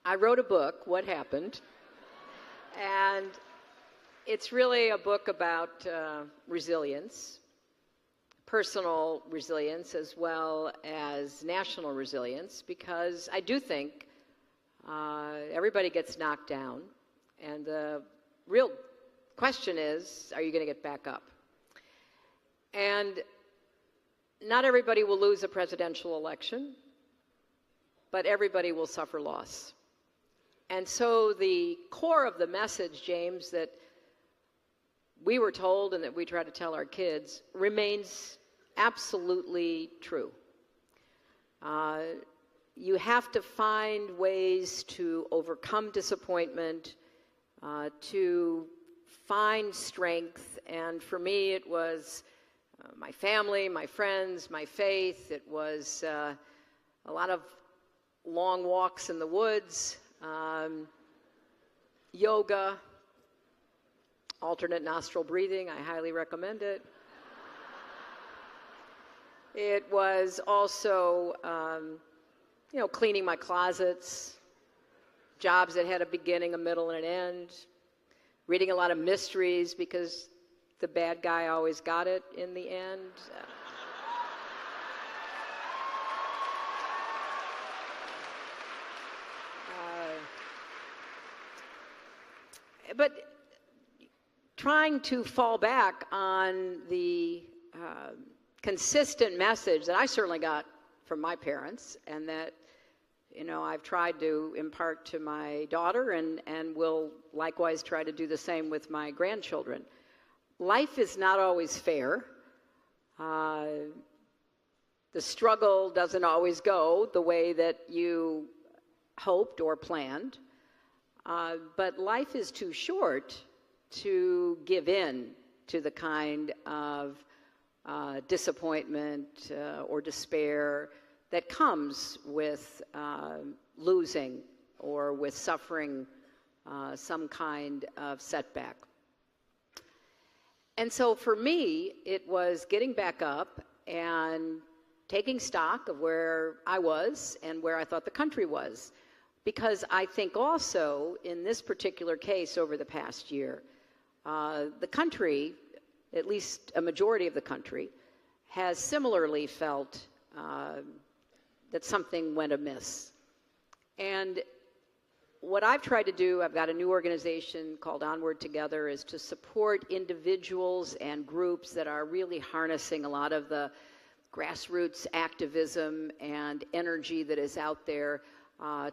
I wrote a book, What Happened, and it's really a book about resilience, personal resilience as well as national resilience, because I do think everybody gets knocked down, and the real question is, are you going to get back up? And not everybody will lose a presidential election, but everybody will suffer loss. And so the core of the message, James, that we were told and that we try to tell our kids remains absolutely true. You have to find ways to overcome disappointment, to find strength. And for me, it was my family, my friends, my faith. It was a lot of long walks in the woods, yoga, alternate nostril breathing. I highly recommend it. It was also, cleaning my closets, jobs that had a beginning, a middle, and an end, reading a lot of mysteries because the bad guy always got it in the end. But trying to fall back on the consistent message that I certainly got from my parents, and that I've tried to impart to my daughter, and will likewise try to do the same with my grandchildren. Life is not always fair. The struggle doesn't always go the way that you hoped or planned, but life is too short to give in to the kind of disappointment or despair that comes with losing or with suffering some kind of setback. And so for me, it was getting back up and taking stock of where I was and where I thought the country was. Because I think also in this particular case over the past year, the country, at least a majority of the country, has similarly felt that something went amiss. And what I've tried to do, I've got a new organization called Onward Together, is to support individuals and groups that are really harnessing a lot of the grassroots activism and energy that is out there,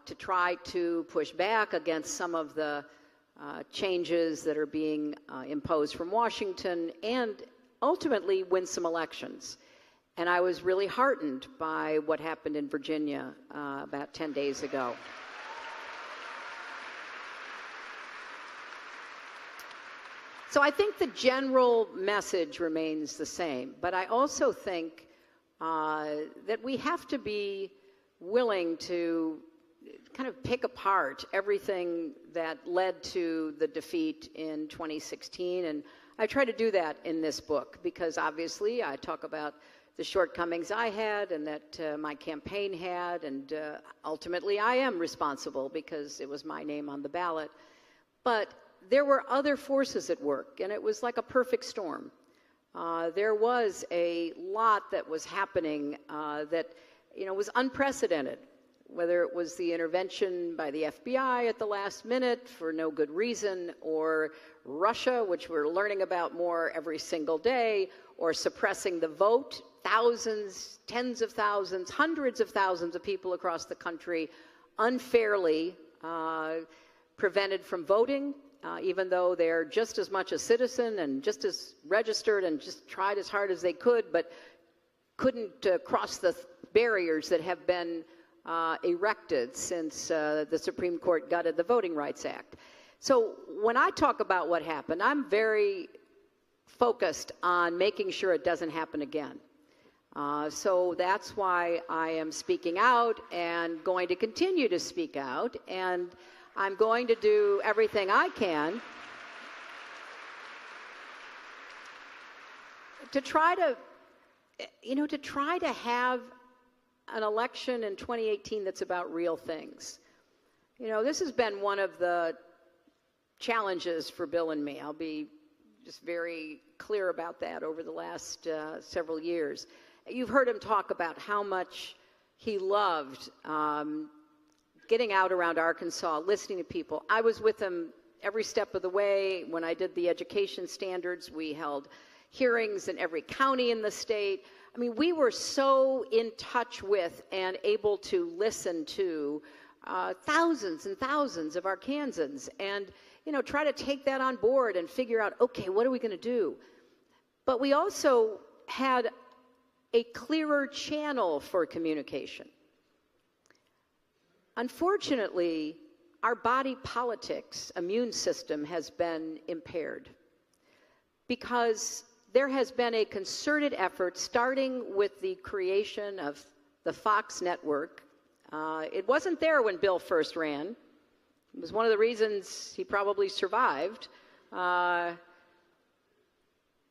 to try to push back against some of the changes that are being imposed from Washington, and ultimately win some elections. And I was really heartened by what happened in Virginia about 10 days ago. So I think the general message remains the same, but I also think that we have to be willing to kind of pick apart everything that led to the defeat in 2016. And I try to do that in this book because obviously I talk about the shortcomings I had and that my campaign had, and ultimately I am responsible because it was my name on the ballot. But there were other forces at work, and it was like a perfect storm. There was a lot that was happening that was unprecedented, whether it was the intervention by the FBI at the last minute for no good reason, or Russia, which we're learning about more every single day, or suppressing the vote. Thousands, tens of thousands, hundreds of thousands of people across the country unfairly prevented from voting, even though they're just as much a citizen and just as registered and just tried as hard as they could, but couldn't cross the barriers that have been erected since the Supreme Court gutted the Voting Rights Act. So when I talk about what happened, I'm very focused on making sure it doesn't happen again. So that's why I am speaking out and going to continue to speak out, and I'm going to do everything I can to try to have an election in 2018 that's about real things. You know, this has been one of the challenges for Bill and me. I'll be just very clear about that over the last several years. You've heard him talk about how much he loved getting out around Arkansas, listening to people. I was with him every step of the way. When I did the education standards, we held hearings in every county in the state. I mean, we were so in touch with and able to listen to thousands and thousands of Arkansans and, you know, try to take that on board and figure out, okay, what are we going to do? But we also had a clearer channel for communication. Unfortunately, our body politics immune system has been impaired because there has been a concerted effort starting with the creation of the Fox network. It wasn't there when Bill first ran. It was one of the reasons he probably survived.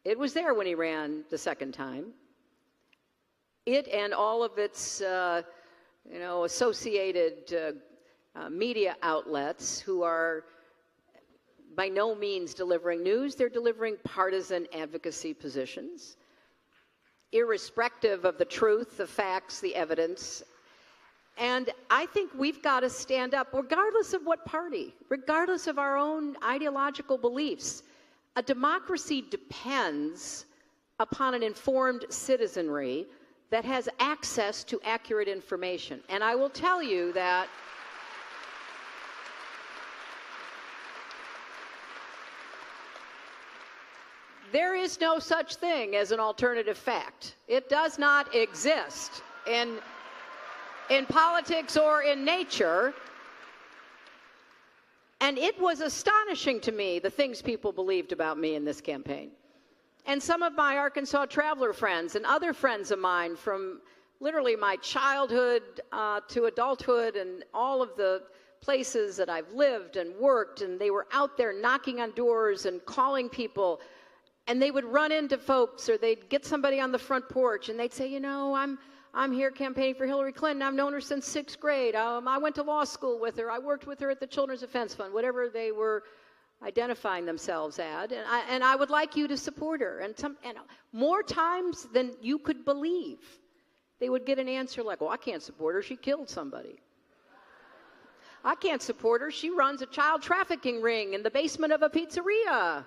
It was there when he ran the second time. It and all of its associated media outlets who are by no means delivering news, they're delivering partisan advocacy positions, irrespective of the truth, the facts, the evidence. And I think we've got to stand up, regardless of what party, regardless of our own ideological beliefs. A democracy depends upon an informed citizenry that has access to accurate information. And I will tell you that there is no such thing as an alternative fact. It does not exist in politics or in nature. And it was astonishing to me, the things people believed about me in this campaign. And some of my Arkansas Traveler friends and other friends of mine from literally my childhood to adulthood and all of the places that I've lived and worked, and they were out there knocking on doors and calling people, and they would run into folks or they'd get somebody on the front porch and they'd say, you know, I'm here campaigning for Hillary Clinton. I've known her since 6th grade. I went to law school with her. I worked with her at the Children's Defense Fund, whatever they were identifying themselves at. And I would like you to support her. And more times than you could believe, they would get an answer like, well, I can't support her. She killed somebody. I can't support her. She runs a child trafficking ring in the basement of a pizzeria.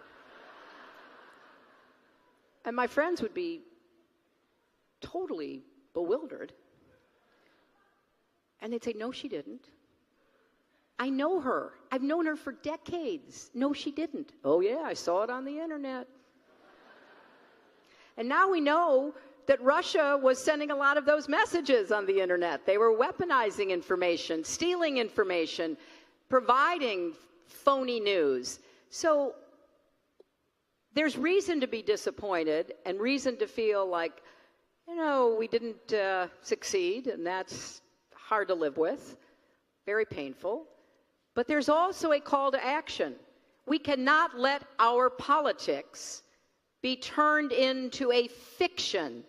And my friends would be totally bewildered. And they'd say, no, she didn't. I know her. I've known her for decades. No, she didn't. Oh, yeah, I saw it on the internet. And now we know that Russia was sending a lot of those messages on the internet. They were weaponizing information, stealing information, providing phony news. So there's reason to be disappointed and reason to feel like, you know, we didn't succeed, and that's hard to live with, very painful. But there's also a call to action. We cannot let our politics be turned into a fiction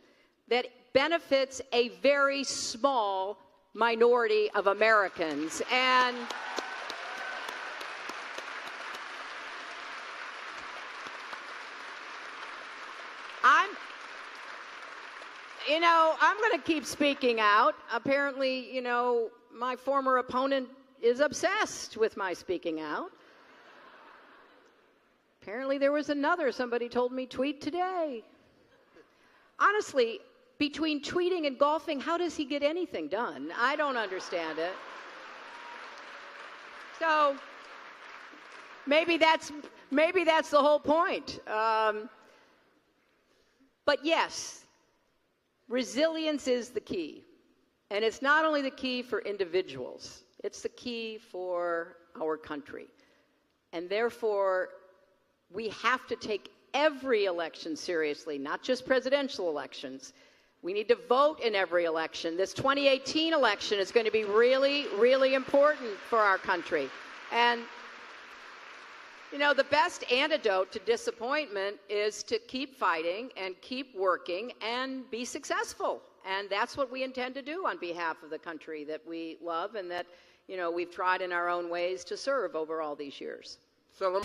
that benefits a very small minority of Americans. And I'm going to keep speaking out. Apparently, my former opponent is obsessed with my speaking out. Apparently, there was somebody told me, tweet today. Honestly, between tweeting and golfing, how does he get anything done? I don't understand it. So maybe that's the whole point. But yes, resilience is the key. And it's not only the key for individuals, it's the key for our country. And therefore, we have to take every election seriously, not just presidential elections. We need to vote in every election. This 2018 election is going to be really, really important for our country. And, the best antidote to disappointment is to keep fighting and keep working and be successful. And that's what we intend to do on behalf of the country that we love and that we've tried in our own ways to serve over all these years. So